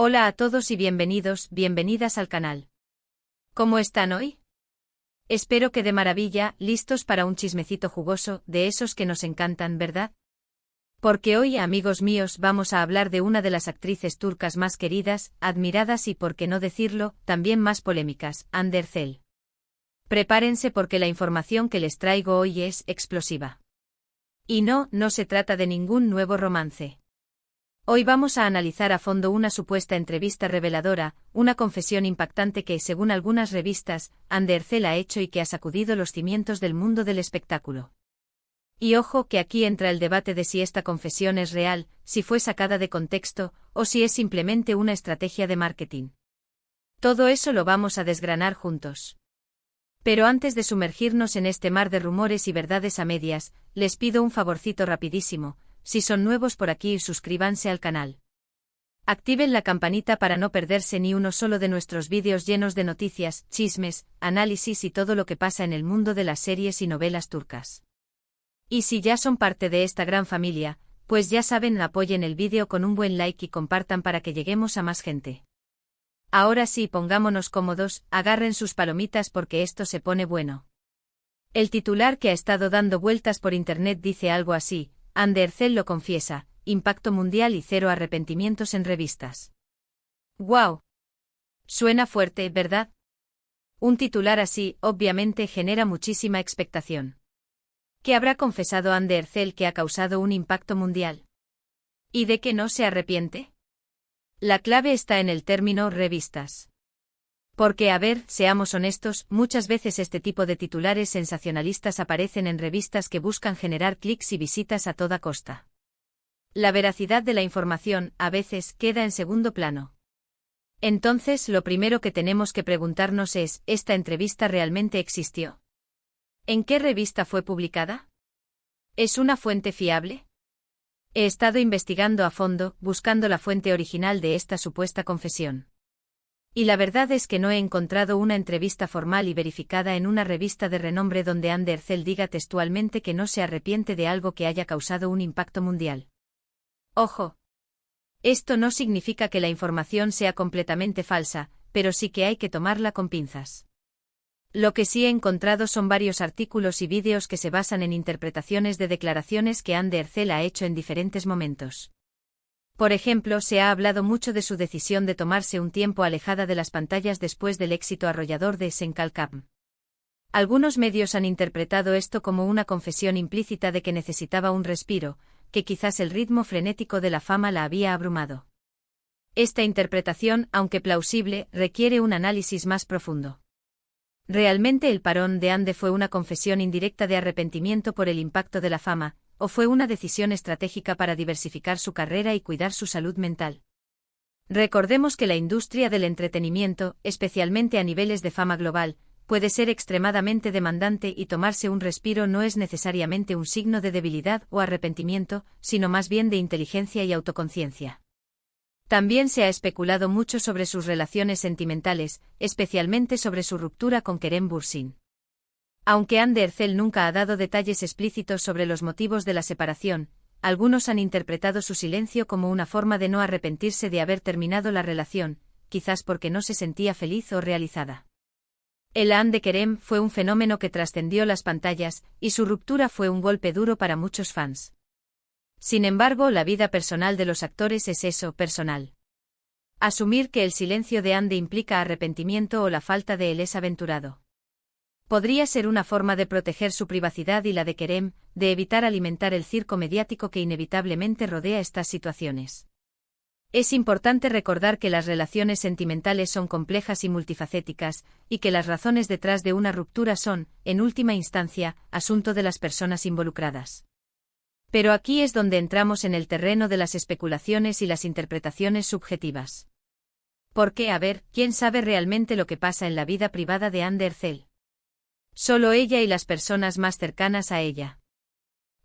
Hola a todos y bienvenidas al canal. ¿Cómo están hoy? Espero que de maravilla, listos para un chismecito jugoso, de esos que nos encantan, ¿verdad? Porque hoy, amigos míos, vamos a hablar de una de las actrices turcas más queridas, admiradas y, por qué no decirlo, también más polémicas, Hande Erçel. Prepárense porque la información que les traigo hoy es explosiva. Y no se trata de ningún nuevo romance. Hoy vamos a analizar a fondo una supuesta entrevista reveladora, una confesión impactante que, según algunas revistas, Hande Erçel ha hecho y que ha sacudido los cimientos del mundo del espectáculo. Y ojo que aquí entra el debate de si esta confesión es real, si fue sacada de contexto, o si es simplemente una estrategia de marketing. Todo eso lo vamos a desgranar juntos. Pero antes de sumergirnos en este mar de rumores y verdades a medias, les pido un favorcito rapidísimo. Si son nuevos por aquí, suscríbanse al canal. Activen la campanita para no perderse ni uno solo de nuestros vídeos llenos de noticias, chismes, análisis y todo lo que pasa en el mundo de las series y novelas turcas. Y si ya son parte de esta gran familia, pues ya saben, apoyen el vídeo con un buen like y compartan para que lleguemos a más gente. Ahora sí, pongámonos cómodos, agarren sus palomitas porque esto se pone bueno. El titular que ha estado dando vueltas por internet dice algo así: Hande Erçel lo confiesa, impacto mundial y cero arrepentimientos en revistas. ¡Guau! Suena fuerte, ¿verdad? Un titular así, obviamente, genera muchísima expectación. ¿Qué habrá confesado Hande Erçel que ha causado un impacto mundial? ¿Y de qué no se arrepiente? La clave está en el término revistas. Porque, a ver, seamos honestos, muchas veces este tipo de titulares sensacionalistas aparecen en revistas que buscan generar clics y visitas a toda costa. La veracidad de la información, a veces, queda en segundo plano. Entonces, lo primero que tenemos que preguntarnos es, ¿esta entrevista realmente existió? ¿En qué revista fue publicada? ¿Es una fuente fiable? He estado investigando a fondo, buscando la fuente original de esta supuesta confesión. Y la verdad es que no he encontrado una entrevista formal y verificada en una revista de renombre donde Hande Erçel diga textualmente que no se arrepiente de algo que haya causado un impacto mundial. Ojo. Esto no significa que la información sea completamente falsa, pero sí que hay que tomarla con pinzas. Lo que sí he encontrado son varios artículos y vídeos que se basan en interpretaciones de declaraciones que Hande Erçel ha hecho en diferentes momentos. Por ejemplo, se ha hablado mucho de su decisión de tomarse un tiempo alejada de las pantallas después del éxito arrollador de Sen Kalkam. Algunos medios han interpretado esto como una confesión implícita de que necesitaba un respiro, que quizás el ritmo frenético de la fama la había abrumado. Esta interpretación, aunque plausible, requiere un análisis más profundo. ¿Realmente el parón de Hande fue una confesión indirecta de arrepentimiento por el impacto de la fama, o fue una decisión estratégica para diversificar su carrera y cuidar su salud mental? Recordemos que la industria del entretenimiento, especialmente a niveles de fama global, puede ser extremadamente demandante y tomarse un respiro no es necesariamente un signo de debilidad o arrepentimiento, sino más bien de inteligencia y autoconciencia. También se ha especulado mucho sobre sus relaciones sentimentales, especialmente sobre su ruptura con Kerem Bürsin. Aunque Hande Erçel nunca ha dado detalles explícitos sobre los motivos de la separación, algunos han interpretado su silencio como una forma de no arrepentirse de haber terminado la relación, quizás porque no se sentía feliz o realizada. El Hande Kerem fue un fenómeno que trascendió las pantallas, y su ruptura fue un golpe duro para muchos fans. Sin embargo, la vida personal de los actores es eso, personal. Asumir que el silencio de Hande implica arrepentimiento o la falta de él es aventurado. Podría ser una forma de proteger su privacidad y la de Kerem, de evitar alimentar el circo mediático que inevitablemente rodea estas situaciones. Es importante recordar que las relaciones sentimentales son complejas y multifacéticas, y que las razones detrás de una ruptura son, en última instancia, asunto de las personas involucradas. Pero aquí es donde entramos en el terreno de las especulaciones y las interpretaciones subjetivas. Porque, a ver, ¿quién sabe realmente lo que pasa en la vida privada de Hande Erçel? Solo ella y las personas más cercanas a ella.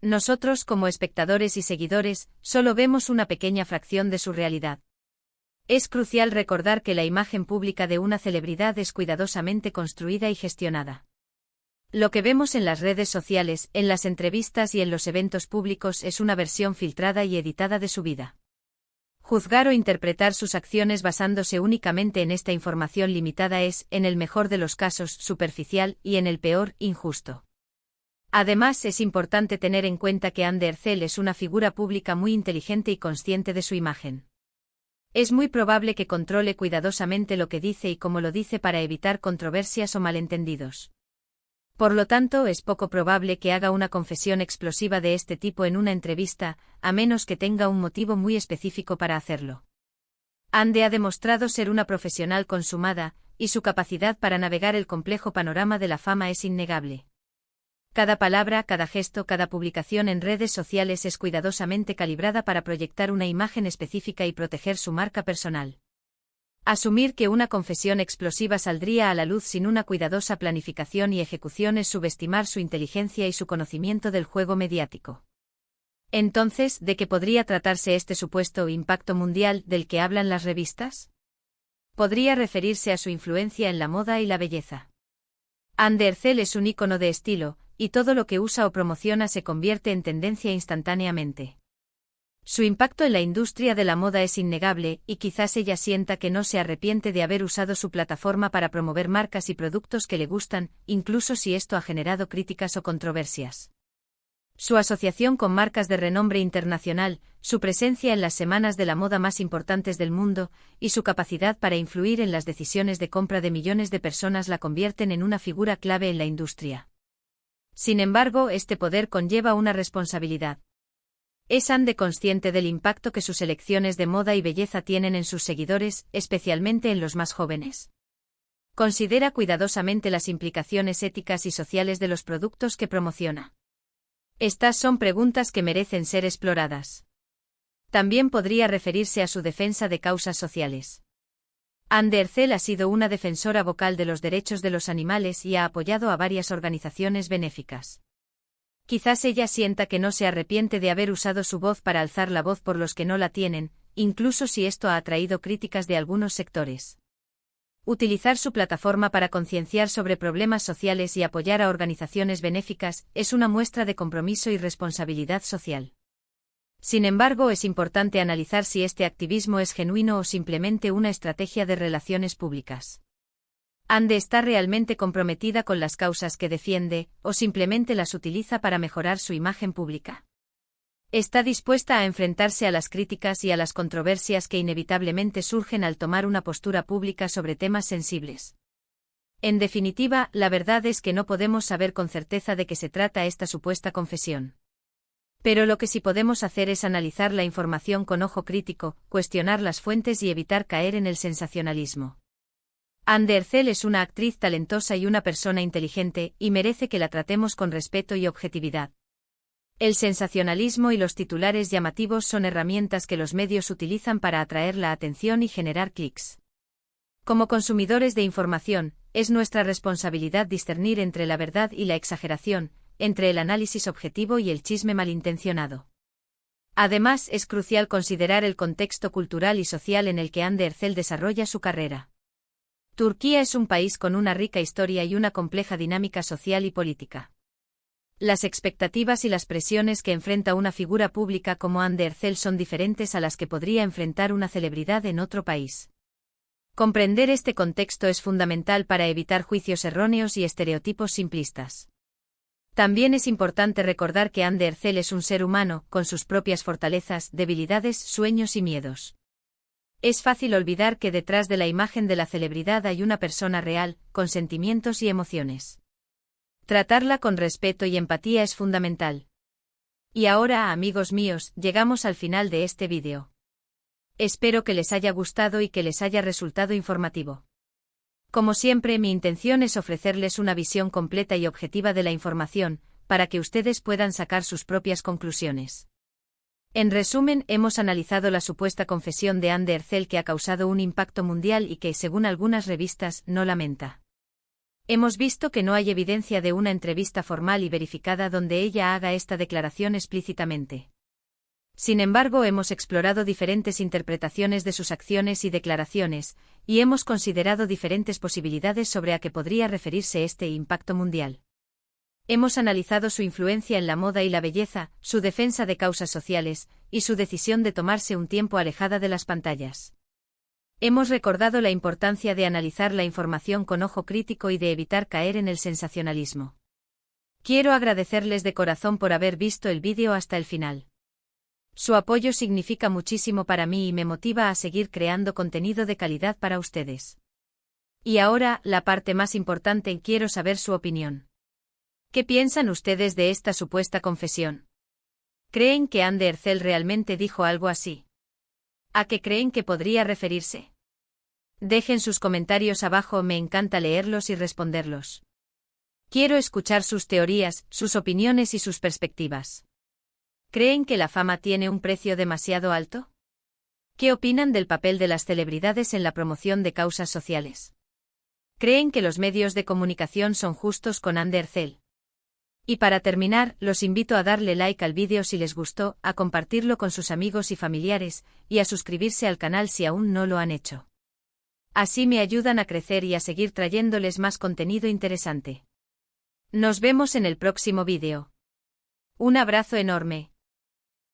Nosotros, como espectadores y seguidores, solo vemos una pequeña fracción de su realidad. Es crucial recordar que la imagen pública de una celebridad es cuidadosamente construida y gestionada. Lo que vemos en las redes sociales, en las entrevistas y en los eventos públicos es una versión filtrada y editada de su vida. Juzgar o interpretar sus acciones basándose únicamente en esta información limitada es, en el mejor de los casos, superficial y, en el peor, injusto. Además, es importante tener en cuenta que Anne Derzel es una figura pública muy inteligente y consciente de su imagen. Es muy probable que controle cuidadosamente lo que dice y cómo lo dice para evitar controversias o malentendidos. Por lo tanto, es poco probable que haga una confesión explosiva de este tipo en una entrevista, a menos que tenga un motivo muy específico para hacerlo. Anne ha demostrado ser una profesional consumada, y su capacidad para navegar el complejo panorama de la fama es innegable. Cada palabra, cada gesto, cada publicación en redes sociales es cuidadosamente calibrada para proyectar una imagen específica y proteger su marca personal. Asumir que una confesión explosiva saldría a la luz sin una cuidadosa planificación y ejecución es subestimar su inteligencia y su conocimiento del juego mediático. Entonces, ¿de qué podría tratarse este supuesto impacto mundial del que hablan las revistas? Podría referirse a su influencia en la moda y la belleza. Anne Derzel es un ícono de estilo, y todo lo que usa o promociona se convierte en tendencia instantáneamente. Su impacto en la industria de la moda es innegable, y quizás ella sienta que no se arrepiente de haber usado su plataforma para promover marcas y productos que le gustan, incluso si esto ha generado críticas o controversias. Su asociación con marcas de renombre internacional, su presencia en las semanas de la moda más importantes del mundo, y su capacidad para influir en las decisiones de compra de millones de personas la convierten en una figura clave en la industria. Sin embargo, este poder conlleva una responsabilidad. ¿Es Anne consciente del impacto que sus elecciones de moda y belleza tienen en sus seguidores, especialmente en los más jóvenes? ¿Considera cuidadosamente las implicaciones éticas y sociales de los productos que promociona? Estas son preguntas que merecen ser exploradas. También podría referirse a su defensa de causas sociales. Anne Derzel ha sido una defensora vocal de los derechos de los animales y ha apoyado a varias organizaciones benéficas. Quizás ella sienta que no se arrepiente de haber usado su voz para alzar la voz por los que no la tienen, incluso si esto ha atraído críticas de algunos sectores. Utilizar su plataforma para concienciar sobre problemas sociales y apoyar a organizaciones benéficas es una muestra de compromiso y responsabilidad social. Sin embargo, es importante analizar si este activismo es genuino o simplemente una estrategia de relaciones públicas. Anne está realmente comprometida con las causas que defiende, o simplemente las utiliza para mejorar su imagen pública. Está dispuesta a enfrentarse a las críticas y a las controversias que inevitablemente surgen al tomar una postura pública sobre temas sensibles. En definitiva, la verdad es que no podemos saber con certeza de qué se trata esta supuesta confesión. Pero lo que sí podemos hacer es analizar la información con ojo crítico, cuestionar las fuentes y evitar caer en el sensacionalismo. Anne Derzel es una actriz talentosa y una persona inteligente, y merece que la tratemos con respeto y objetividad. El sensacionalismo y los titulares llamativos son herramientas que los medios utilizan para atraer la atención y generar clics. Como consumidores de información, es nuestra responsabilidad discernir entre la verdad y la exageración, entre el análisis objetivo y el chisme malintencionado. Además, es crucial considerar el contexto cultural y social en el que Anne Derzel desarrolla su carrera. Turquía es un país con una rica historia y una compleja dinámica social y política. Las expectativas y las presiones que enfrenta una figura pública como Anne Derzel son diferentes a las que podría enfrentar una celebridad en otro país. Comprender este contexto es fundamental para evitar juicios erróneos y estereotipos simplistas. También es importante recordar que Anne Derzel es un ser humano, con sus propias fortalezas, debilidades, sueños y miedos. Es fácil olvidar que detrás de la imagen de la celebridad hay una persona real, con sentimientos y emociones. Tratarla con respeto y empatía es fundamental. Y ahora, amigos míos, llegamos al final de este vídeo. Espero que les haya gustado y que les haya resultado informativo. Como siempre, mi intención es ofrecerles una visión completa y objetiva de la información, para que ustedes puedan sacar sus propias conclusiones. En resumen, hemos analizado la supuesta confesión de Anne Derzel que ha causado un impacto mundial y que, según algunas revistas, no lamenta. Hemos visto que no hay evidencia de una entrevista formal y verificada donde ella haga esta declaración explícitamente. Sin embargo, hemos explorado diferentes interpretaciones de sus acciones y declaraciones, y hemos considerado diferentes posibilidades sobre a qué podría referirse este impacto mundial. Hemos analizado su influencia en la moda y la belleza, su defensa de causas sociales, y su decisión de tomarse un tiempo alejada de las pantallas. Hemos recordado la importancia de analizar la información con ojo crítico y de evitar caer en el sensacionalismo. Quiero agradecerles de corazón por haber visto el vídeo hasta el final. Su apoyo significa muchísimo para mí y me motiva a seguir creando contenido de calidad para ustedes. Y ahora, la parte más importante, quiero saber su opinión. ¿Qué piensan ustedes de esta supuesta confesión? ¿Creen que Anne Ercel realmente dijo algo así? ¿A qué creen que podría referirse? Dejen sus comentarios abajo, me encanta leerlos y responderlos. Quiero escuchar sus teorías, sus opiniones y sus perspectivas. ¿Creen que la fama tiene un precio demasiado alto? ¿Qué opinan del papel de las celebridades en la promoción de causas sociales? ¿Creen que los medios de comunicación son justos con Anne Ercel? Y para terminar, los invito a darle like al vídeo si les gustó, a compartirlo con sus amigos y familiares, y a suscribirse al canal si aún no lo han hecho. Así me ayudan a crecer y a seguir trayéndoles más contenido interesante. Nos vemos en el próximo vídeo. Un abrazo enorme.